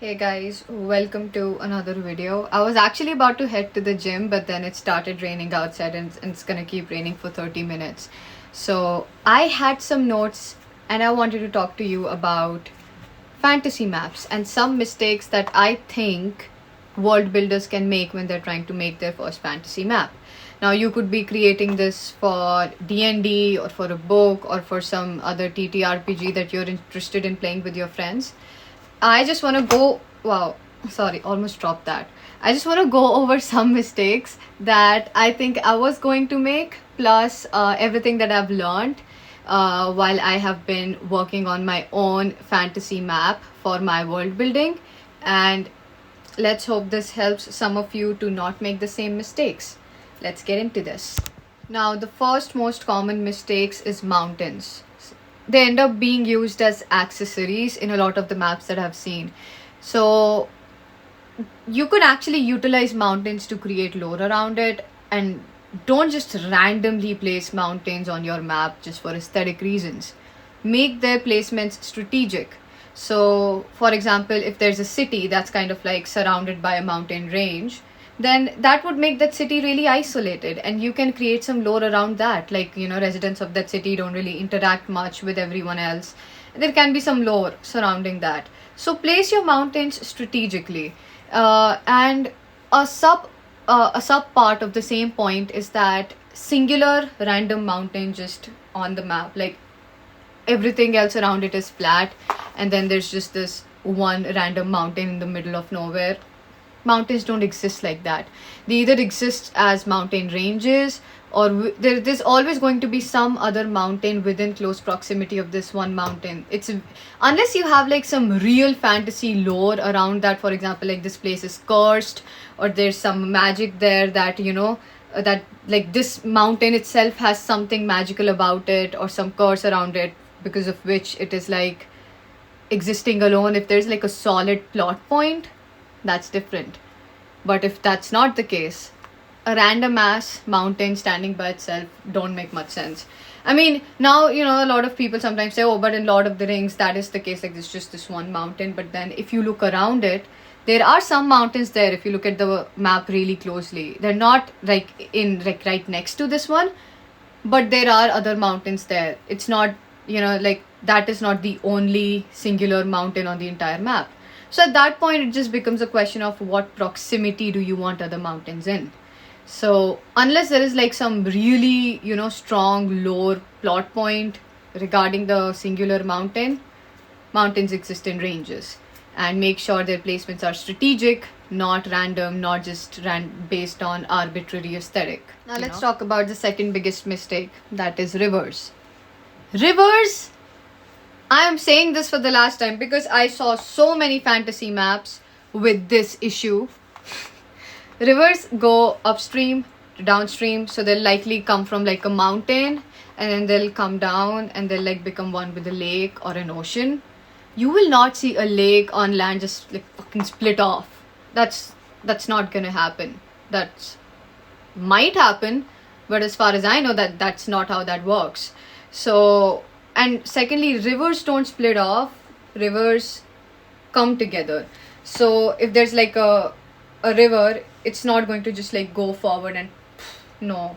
Hey guys, welcome to another video. I was actually about to head to the gym, but then it started raining outside and it's gonna keep raining for 30 minutes. So I had some notes and I wanted to talk to you about fantasy maps and some mistakes that I think world builders can make when they're trying to make their first fantasy map. Now you could be creating this for D&D or for a book or for some other TTRPG that you're interested in playing with your friends. I just want to go. Wow, sorry, almost dropped that. I just want to go over some mistakes that I think I was going to make, plus everything that I've learned while I have been working on my own fantasy map for my world building. And let's hope this helps some of you to not make the same mistakes. Let's get into this. Now, the first most common mistakes is mountains. They end up being used as accessories in a lot of the maps that I've seen. So you could actually utilize mountains to create lore around it, and don't just randomly place mountains on your map just for aesthetic reasons. Make their placements strategic. So, for example, if there's a city that's kind of like surrounded by a mountain range, then that would make that city really isolated, and you can create some lore around that. Like, residents of that city don't really interact much with everyone else. There can be some lore surrounding that. So place your mountains strategically. And a sub part of the same point is that singular random mountain just on the map, like everything else around it is flat, and then there's just this one random mountain in the middle of nowhere. Mountains don't exist like that. They either exist as mountain ranges, or there's always going to be some other mountain within close proximity of this one mountain. It's unless you have like some real fantasy lore around that. For example, like this place is cursed, or there's some magic there that that like this mountain itself has something magical about it, or some curse around it because of which it is like existing alone. If there's like a solid plot point, that's different. But if that's not the case, a random ass mountain standing by itself don't make much sense. I mean, now, a lot of people sometimes say, oh, but in Lord of the Rings, that is the case. Like, there's just this one mountain. But then if you look around it, there are some mountains there. If you look at the map really closely, they're not like right next to this one, but there are other mountains there. It's not, like that is not the only singular mountain on the entire map. So at that point, it just becomes a question of what proximity do you want other mountains in. So unless there is like some really, strong lore plot point regarding the singular mountain, mountains exist in ranges. And make sure their placements are strategic, not random, not just based on arbitrary aesthetic. Now let's talk about the second biggest mistake, that is rivers. Rivers, I am saying this for the last time because I saw so many fantasy maps with this issue. Rivers go upstream to downstream, so they'll likely come from like a mountain, and then they'll come down and they'll like become one with a lake or an ocean. You will not see a lake on land just like fucking split off. That's not gonna happen. That might happen, but as far as I know, that's not how that works. So, and secondly, rivers don't split off, rivers come together. So if there's like a river, it's not going to just like go forward and no.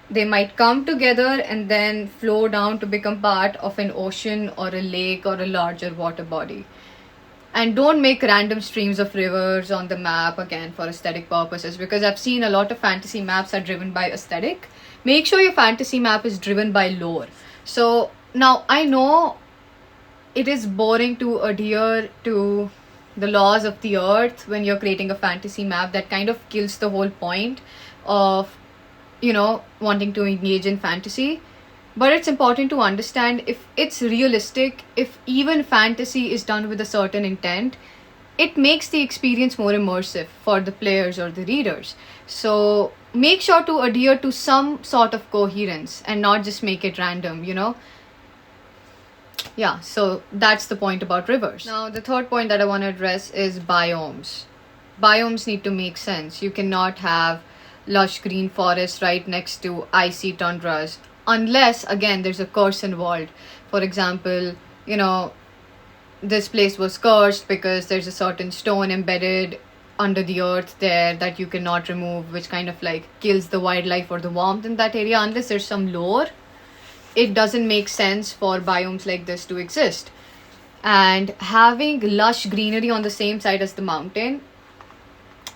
They might come together and then flow down to become part of an ocean or a lake or a larger water body. And don't make random streams of rivers on the map again for aesthetic purposes, because I've seen a lot of fantasy maps are driven by aesthetic. Make sure your fantasy map is driven by lore. So now I know it is boring to adhere to the laws of the earth when you're creating a fantasy map. That kind of kills the whole point of wanting to engage in fantasy. But it's important to understand, if it's realistic, if even fantasy is done with a certain intent, it makes the experience more immersive for the players or the readers. So make sure to adhere to some sort of coherence and not just make it random. Yeah, so that's the point about rivers. Now, the third point that I want to address is biomes. Biomes need to make sense. You cannot have lush green forests right next to icy tundras, unless, again, there's a curse involved. For example, this place was cursed because there's a certain stone embedded under the earth there that you cannot remove, which kind of like kills the wildlife or the warmth in that area. Unless there's some lore, it doesn't make sense for biomes like this to exist. And having lush greenery on the same side as the mountain,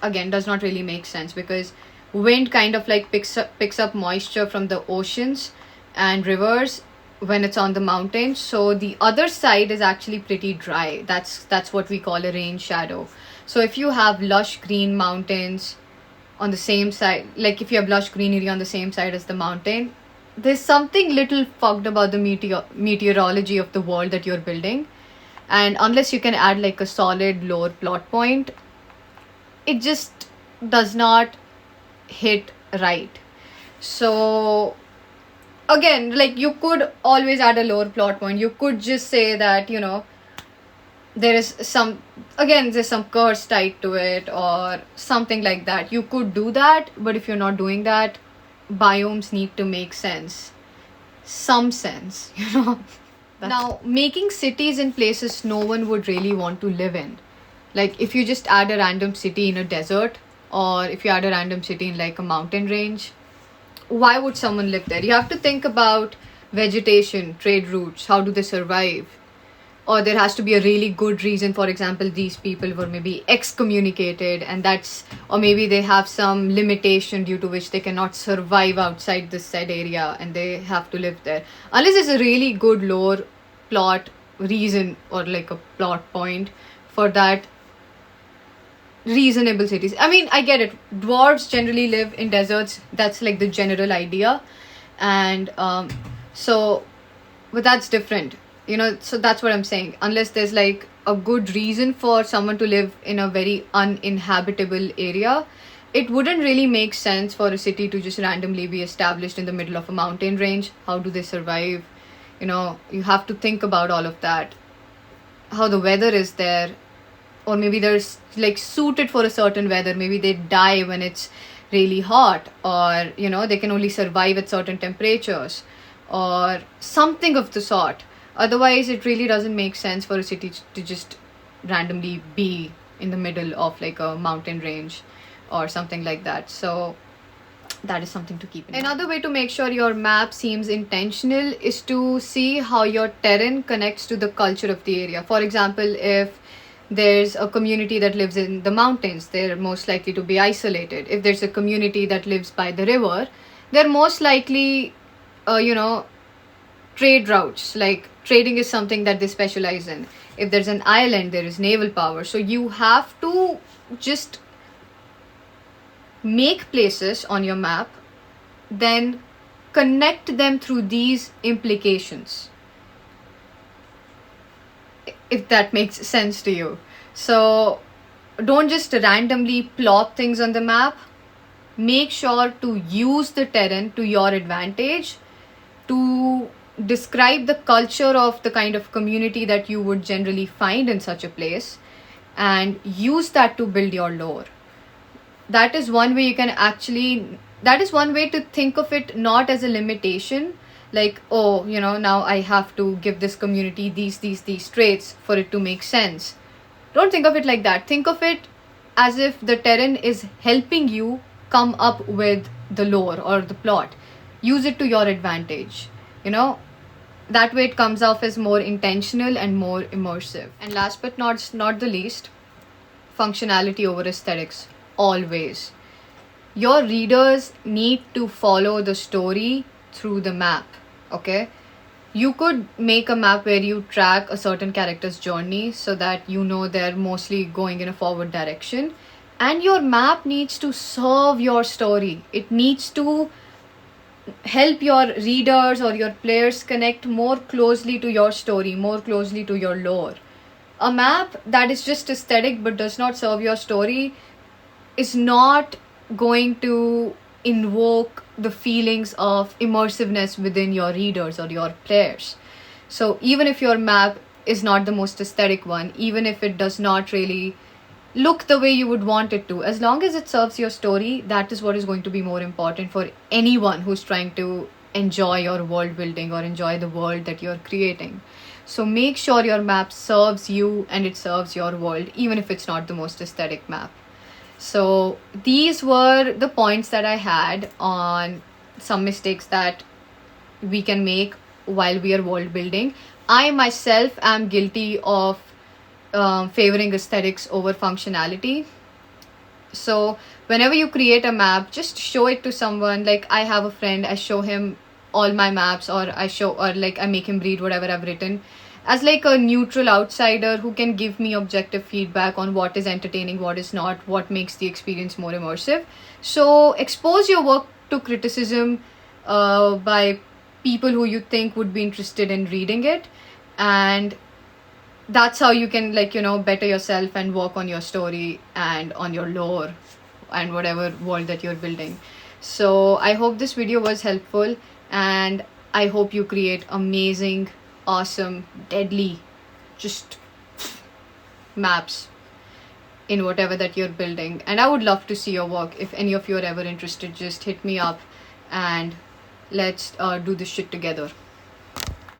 again, does not really make sense, because wind kind of like picks up moisture from the oceans and rivers when it's on the mountain. So the other side is actually pretty dry. That's what we call a rain shadow. So if you have lush green mountains on the same side, like if you have lush greenery on the same side as the mountain, there's something little fucked about the meteorology of the world that you're building. And unless you can add like a solid lore plot point, it just does not hit right. So again, like, you could always add a lore plot point. You could just say that, you know, there's some curse tied to it or something like that. You could do that, but if you're not doing that, biomes need to make sense. Some sense, you know. Now, making cities in places no one would really want to live in. Like, if you just add a random city in a desert, or if you add a random city in like a mountain range, why would someone live there? You have to think about vegetation, trade routes, how do they survive? Or there has to be a really good reason. For example, these people were maybe excommunicated, and or maybe they have some limitation due to which they cannot survive outside this said area and they have to live there. Unless there's a really good lore plot reason or like a plot point for that reasonable cities. I mean, I get it. Dwarves generally live in deserts. That's like the general idea. And but that's different. You know, so that's what I'm saying. Unless there's like a good reason for someone to live in a very uninhabitable area, it wouldn't really make sense for a city to just randomly be established in the middle of a mountain range. How do they survive? You know, you have to think about all of that. How the weather is there. Or maybe they're like suited for a certain weather. Maybe they die when it's really hot. Or, you know, they can only survive at certain temperatures. Or something of the sort. Otherwise, it really doesn't make sense for a city to just randomly be in the middle of like a mountain range or something like that. So that is something to keep in mind. Another way to make sure your map seems intentional is to see how your terrain connects to the culture of the area. For example, if there's a community that lives in the mountains, they're most likely to be isolated. If there's a community that lives by the river, they're most likely, trade routes. Like, trading is something that they specialize in. If there's an island, there is naval power. So you have to just make places on your map, then connect them through these implications, if that makes sense to you. So don't just randomly plop things on the map. Make sure to use the terrain to your advantage to describe the culture of the kind of community that you would generally find in such a place, and use that to build your lore. That is one way to think of it, not as a limitation, like, oh, now I have to give this community these traits for it to make sense. Don't think of it like that. Think of it as if the terrain is helping you come up with the lore or the plot. Use it to your advantage. That way it comes off as more intentional and more immersive. And last but not the least, functionality over aesthetics. Always. Your readers need to follow the story through the map. Okay? You could make a map where you track a certain character's journey so that they're mostly going in a forward direction. And your map needs to serve your story. It needs to help your readers or your players connect more closely to your story, more closely to your lore. A map that is just aesthetic but does not serve your story is not going to invoke the feelings of immersiveness within your readers or your players. So even if your map is not the most aesthetic one, even if it does not really look the way you would want it to, as long as it serves your story, that is what is going to be more important for anyone who's trying to enjoy your world building or enjoy the world that you're creating. So make sure your map serves you and it serves your world, even if it's not the most aesthetic map. So these were the points that I had on some mistakes that we can make while we are world building. I myself am guilty of favoring aesthetics over functionality. So whenever you create a map, just show it to someone. Like, I have a friend, I show him all my maps, or I make him read whatever I've written, as like a neutral outsider who can give me objective feedback on what is entertaining, what is not, what makes the experience more immersive. So expose your work to criticism by people who you think would be interested in reading it, and that's how you can, like, better yourself and work on your story and on your lore and whatever world that you're building. So I hope this video was helpful, and I hope you create amazing, awesome, deadly, just maps in whatever that you're building. And I would love to see your work. If any of you are ever interested, just hit me up and let's do this shit together.